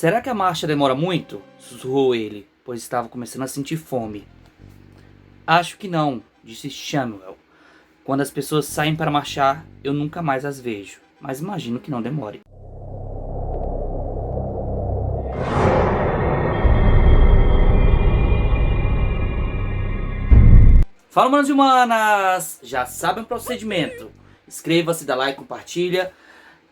Será que a marcha demora muito? Sussurrou ele, pois estava começando a sentir fome. Acho que não, disse Samuel. Quando as pessoas saem para marchar, eu nunca mais as vejo, mas imagino que não demore. Fala, manos e humanas! Já sabem o procedimento. Inscreva-se, dá like, compartilha.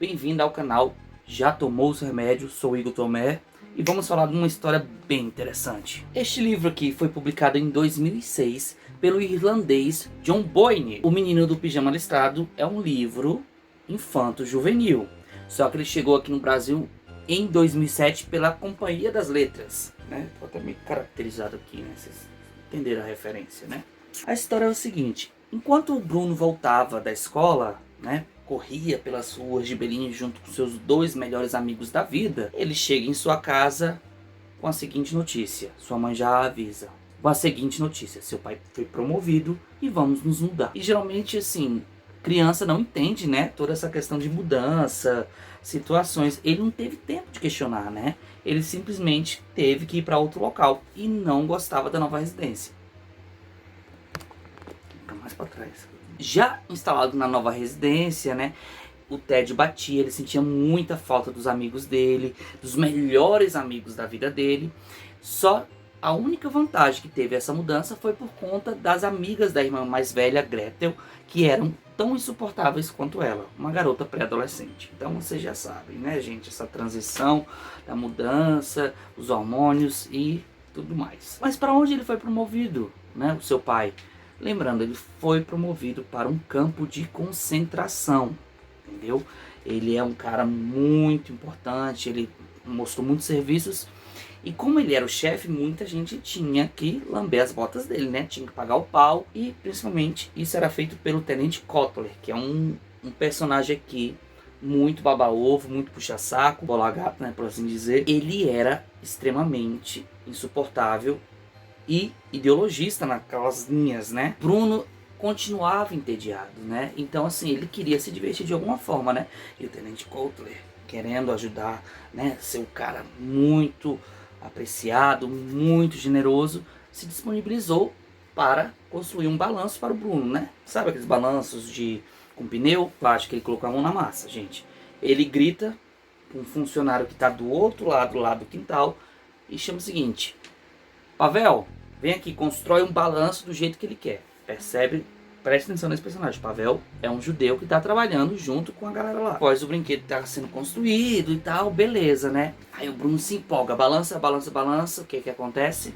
Bem-vindo ao canal Já Tomou o Seu Remédio? Sou Igor Tomé e vamos falar de uma história bem interessante. Este livro aqui foi publicado em 2006 pelo irlandês John Boyne. O Menino do Pijama Listrado é um livro infanto-juvenil, só que ele chegou aqui no Brasil em 2007 pela Companhia das Letras, né? Tô até meio caracterizado aqui, né? Vocês entenderam a referência, né? A história é o seguinte: enquanto o Bruno voltava da escola, né, corria pelas ruas de Belém junto com seus dois melhores amigos da vida, ele chega em sua casa com a seguinte notícia. Sua mãe já avisa. Com a seguinte notícia: seu pai foi promovido e vamos nos mudar. E geralmente, assim, criança não entende, né, toda essa questão de mudança, situações. Ele não teve tempo de questionar, né? Ele simplesmente teve que ir para outro local e não gostava da nova residência. Mais para trás. Já instalado na nova residência, né, o tédio batia, ele sentia muita falta dos amigos dele, dos melhores amigos da vida dele. Só a única vantagem que teve essa mudança foi por conta das amigas da irmã mais velha, Gretel, que eram tão insuportáveis quanto ela, uma garota pré-adolescente. Então vocês já sabem, né, gente, essa transição da mudança, os hormônios e tudo mais. Mas para onde ele foi promovido, né, o seu pai? Lembrando, ele foi promovido para um campo de concentração, entendeu? Ele é um cara muito importante, ele mostrou muitos serviços. E como ele era o chefe, muita gente tinha que lamber as botas dele, né? Tinha que pagar o pau. E principalmente isso era feito pelo Tenente Cotler, que é um personagem aqui muito baba-ovo, muito puxa-saco, bola-gato, né, por assim dizer. Ele era extremamente insuportável e ideologista naquelas linhas, né? Bruno continuava entediado, né? Então, assim, ele queria se divertir de alguma forma, né? E o Tenente Cotler, querendo ajudar, né, ser um cara muito apreciado, muito generoso, se disponibilizou para construir um balanço para o Bruno, né? Sabe aqueles balanços com pneu plástico que ele colocou a mão na massa, gente? Ele grita para um funcionário que está do outro lado, do quintal, e chama o seguinte: Pavel, vem aqui, constrói um balanço do jeito que ele quer. Percebe? Presta atenção nesse personagem. Pavel é um judeu que está trabalhando junto com a galera lá. Após o brinquedo estar sendo construído e tal, beleza, né? Aí o Bruno se empolga, balança. O que acontece?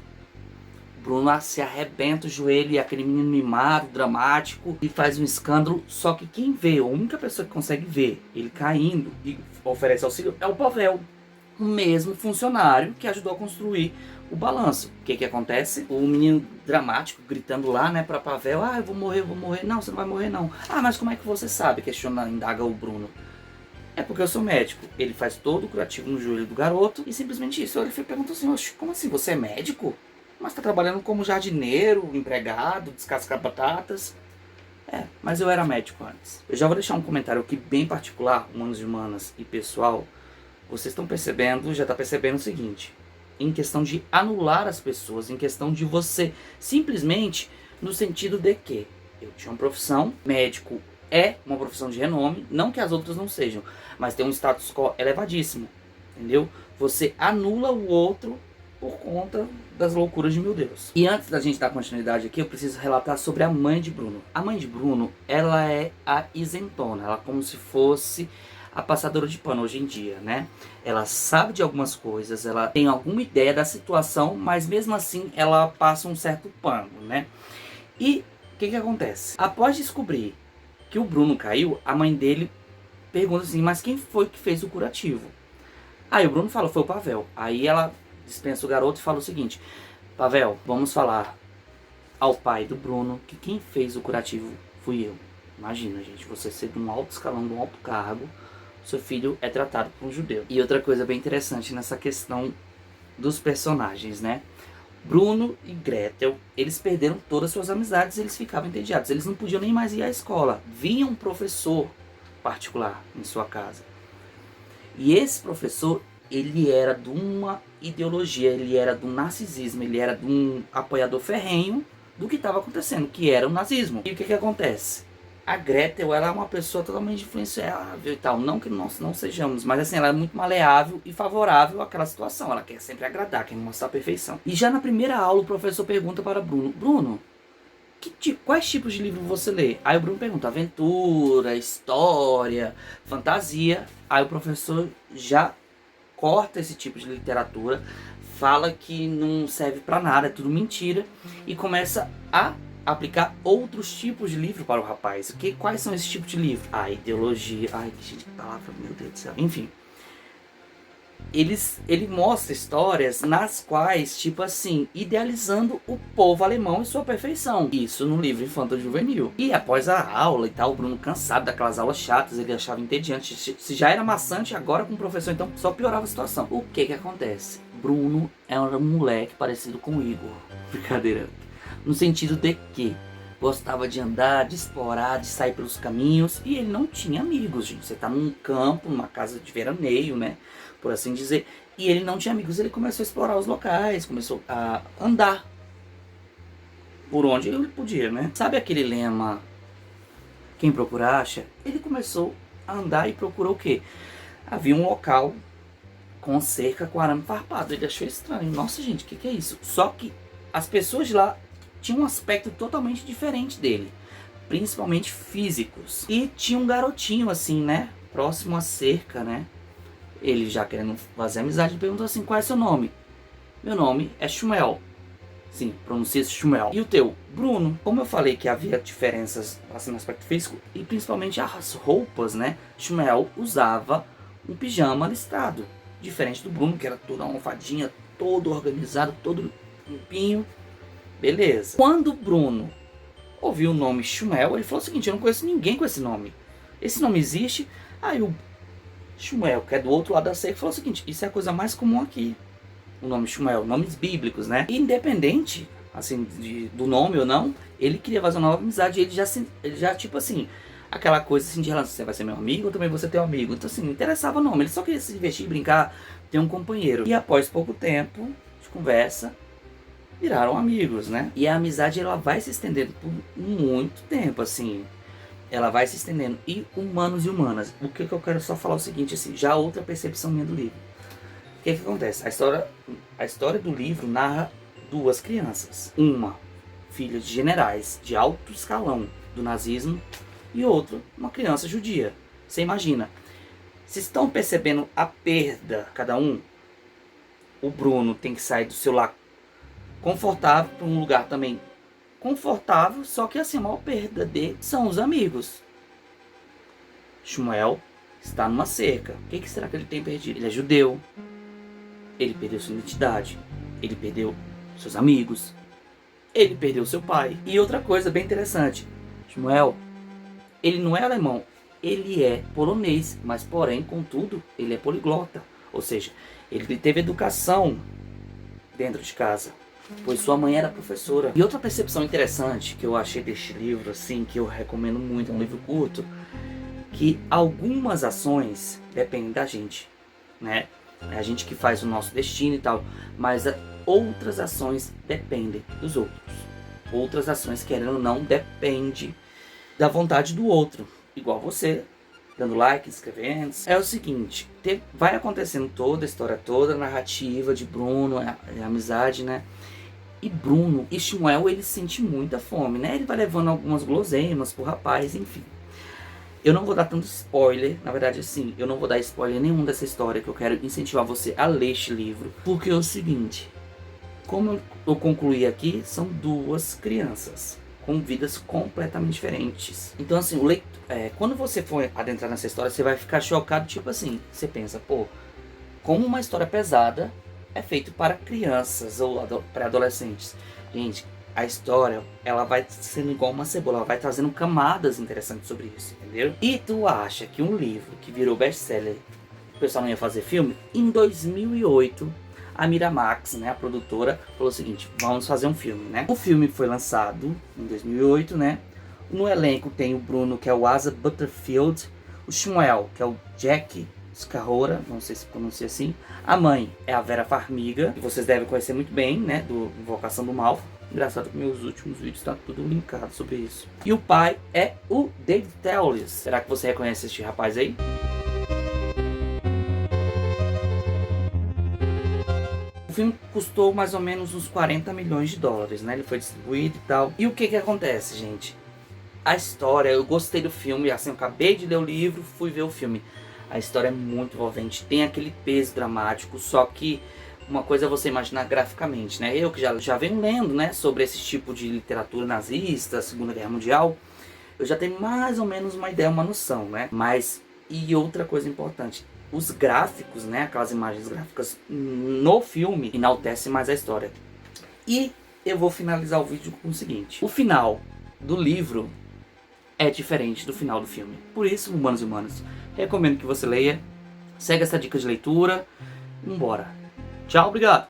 O Bruno se arrebenta o joelho e aquele menino mimado, dramático, e faz um escândalo. Só que quem vê, a única pessoa que consegue ver ele caindo e oferece auxílio é o Pavel, o mesmo funcionário que ajudou a construir o balanço. O que acontece? O menino dramático gritando lá, né, pra Pavel: eu vou morrer. Não, você não vai morrer não. Mas como é que você sabe? Questiona, indaga o Bruno. É porque eu sou médico. Ele faz todo o curativo no joelho do garoto e simplesmente isso. Ele perguntou assim: oxe, como assim, você é médico? Mas tá trabalhando como jardineiro, empregado, descascar batatas. Mas eu era médico antes. Eu já vou deixar um comentário aqui bem particular, humanos e humanas e pessoal. Vocês estão percebendo, já tá percebendo o seguinte: em questão de anular as pessoas, em questão de você simplesmente, no sentido de que eu tinha uma profissão, médico é uma profissão de renome, não que as outras não sejam, mas tem um status quo elevadíssimo, entendeu? Você anula o outro por conta das loucuras de meu Deus. E antes da gente dar continuidade aqui, eu preciso relatar sobre a mãe de Bruno. A mãe de Bruno, ela é a isentona, ela é como se fosse a passadora de pano hoje em dia, né? Ela sabe de algumas coisas, ela tem alguma ideia da situação, mas mesmo assim ela passa um certo pano, né? E o que acontece? Após descobrir que o Bruno caiu, a mãe dele pergunta assim: mas quem foi que fez o curativo? Aí o Bruno fala: foi o Pavel. Aí ela dispensa o garoto e fala o seguinte: Pavel, vamos falar ao pai do Bruno que quem fez o curativo fui eu. Imagina, gente, você ser de um alto escalão, de um alto cargo, seu filho é tratado por um judeu. E outra coisa bem interessante nessa questão dos personagens, né? Bruno e Gretel, eles perderam todas as suas amizades, eles ficavam entediados. Eles não podiam nem mais ir à escola. Vinha um professor particular em sua casa. E esse professor ele era de uma ideologia, ele era de um narcisismo, ele era de um apoiador ferrenho do que estava acontecendo, que era o nazismo. E o que acontece? A Gretel, ela é uma pessoa totalmente influenciável e tal, não que nós não sejamos, mas assim, ela é muito maleável e favorável àquela situação, ela quer sempre agradar, quer mostrar a perfeição. E já na primeira aula o professor pergunta para Bruno, Bruno, quais tipos de livro você lê? Aí o Bruno pergunta, aventura, história, fantasia. Aí o professor já corta esse tipo de literatura, fala que não serve pra nada, é tudo mentira, e começa a aplicar outros tipos de livro para o rapaz. Quais são esses tipos de livro? A ideologia, ai que gente, que palavra, meu Deus do céu, enfim. Ele mostra histórias nas quais, tipo assim, idealizando o povo alemão em sua perfeição. Isso no livro infanto-juvenil. E após a aula e tal, o Bruno cansado daquelas aulas chatas, ele achava entediante. Se já era maçante, agora com o professor, então só piorava a situação. O que acontece? Bruno era um moleque parecido com o Igor. Brincadeira. No sentido de que gostava de andar, de explorar, de sair pelos caminhos. E ele não tinha amigos, gente. Você tá num campo, numa casa de veraneio, né? Por assim dizer. E ele não tinha amigos. Ele começou a explorar os locais, começou a andar por onde ele podia, né? Sabe aquele lema, quem procura acha? Ele começou a andar e procurou o quê? Havia um local com cerca com arame farpado. Ele achou estranho. Nossa, gente, o que é isso? Só que as pessoas de lá tinha um aspecto totalmente diferente dele, principalmente físicos. E tinha um garotinho assim, né, próximo à cerca, né, ele já querendo fazer amizade, perguntou assim, qual é seu nome? Meu nome é Shmuel. Sim, pronuncia-se Shmuel. E o teu? Bruno. Como eu falei que havia diferenças assim, no aspecto físico, e principalmente as roupas, né, Shmuel usava um pijama listrado, diferente do Bruno, que era toda almofadinha, todo organizado, todo limpinho. Beleza. Quando o Bruno ouviu o nome Shmuel, ele falou o seguinte, eu não conheço ninguém com esse nome. Esse nome existe? Aí o Shmuel, que é do outro lado da cerca, falou o seguinte, isso é a coisa mais comum aqui. O nome Shmuel, nomes bíblicos, né? Independente, assim, do nome ou não, ele queria fazer uma nova amizade. Ele já tipo assim, aquela coisa assim de relação, você vai ser meu amigo, eu também vou ser teu amigo. Então assim, não interessava o nome, ele só queria se divertir, brincar, ter um companheiro. E após pouco tempo de conversa, viraram amigos, né? E a amizade, ela vai se estendendo por muito tempo, assim. Ela vai se estendendo. E humanos e humanas. O que eu quero só falar é o seguinte, assim, já outra percepção minha do livro. O que acontece? A história do livro narra duas crianças. Uma, filha de generais de alto escalão do nazismo, e outra, uma criança judia. Você imagina. Vocês estão percebendo a perda, cada um? O Bruno tem que sair do seu lar confortável para um lugar também confortável, só que assim, a maior perda dele são os amigos. Shmuel está numa cerca. O que será que ele tem perdido? Ele é judeu, ele perdeu sua identidade, ele perdeu seus amigos, ele perdeu seu pai. E outra coisa bem interessante, Shmuel, ele não é alemão, ele é polonês, mas porém, contudo, ele é poliglota. Ou seja, ele teve educação dentro de casa, pois sua mãe era professora. E outra percepção interessante que eu achei deste livro, assim, que eu recomendo muito, é um livro curto, que algumas ações dependem da gente, né? É a gente que faz o nosso destino e tal, mas outras ações dependem dos outros. Outras ações, querendo ou não, dependem da vontade do outro. Igual você, dando like, inscrevendo. É o seguinte, vai acontecendo toda a história, toda a narrativa de Bruno, a amizade, né? E Bruno, e Shmuel, ele sente muita fome, né? Ele vai levando algumas guloseimas pro rapaz, enfim. Eu não vou dar tanto spoiler, na verdade assim, eu não vou dar spoiler nenhum dessa história, que eu quero incentivar você a ler este livro. Porque é o seguinte, como eu concluí aqui, são duas crianças com vidas completamente diferentes. Então assim, quando você for adentrar nessa história, você vai ficar chocado, tipo assim, você pensa, pô, como uma história pesada é feito para crianças ou pré-adolescentes. Gente, a história, ela vai sendo igual uma cebola, ela vai trazendo camadas interessantes sobre isso, entendeu? E tu acha que um livro que virou best-seller, o pessoal não ia fazer filme? Em 2008, a Miramax, né, a produtora, falou o seguinte, vamos fazer um filme, né? O filme foi lançado em 2008, né? No elenco tem o Bruno, que é o Asa Butterfield, o Shmuel, que é o Jack Scarola, não sei se pronuncia assim. A mãe é a Vera Farmiga, que vocês devem conhecer muito bem, né, do Invocação do Mal. Engraçado que meus últimos vídeos tá tudo linkado sobre isso. E o pai é o David Thewlis. Será que você reconhece este rapaz aí? O filme custou mais ou menos uns 40 milhões de dólares, né? Ele foi distribuído e tal. E o que acontece, gente? A história, eu gostei do filme, assim, eu acabei de ler o livro, fui ver o filme. A história é muito envolvente, tem aquele peso dramático, só que uma coisa é você imaginar graficamente, né? Eu que já venho lendo, né, sobre esse tipo de literatura nazista, Segunda Guerra Mundial, eu já tenho mais ou menos uma ideia, uma noção, né? Mas, e outra coisa importante, os gráficos, né, aquelas imagens gráficas no filme enaltecem mais a história. E eu vou finalizar o vídeo com o seguinte: o final do livro é diferente do final do filme. Por isso, humanos e humanas, recomendo que você leia, segue essa dica de leitura. Vambora. Tchau, obrigado.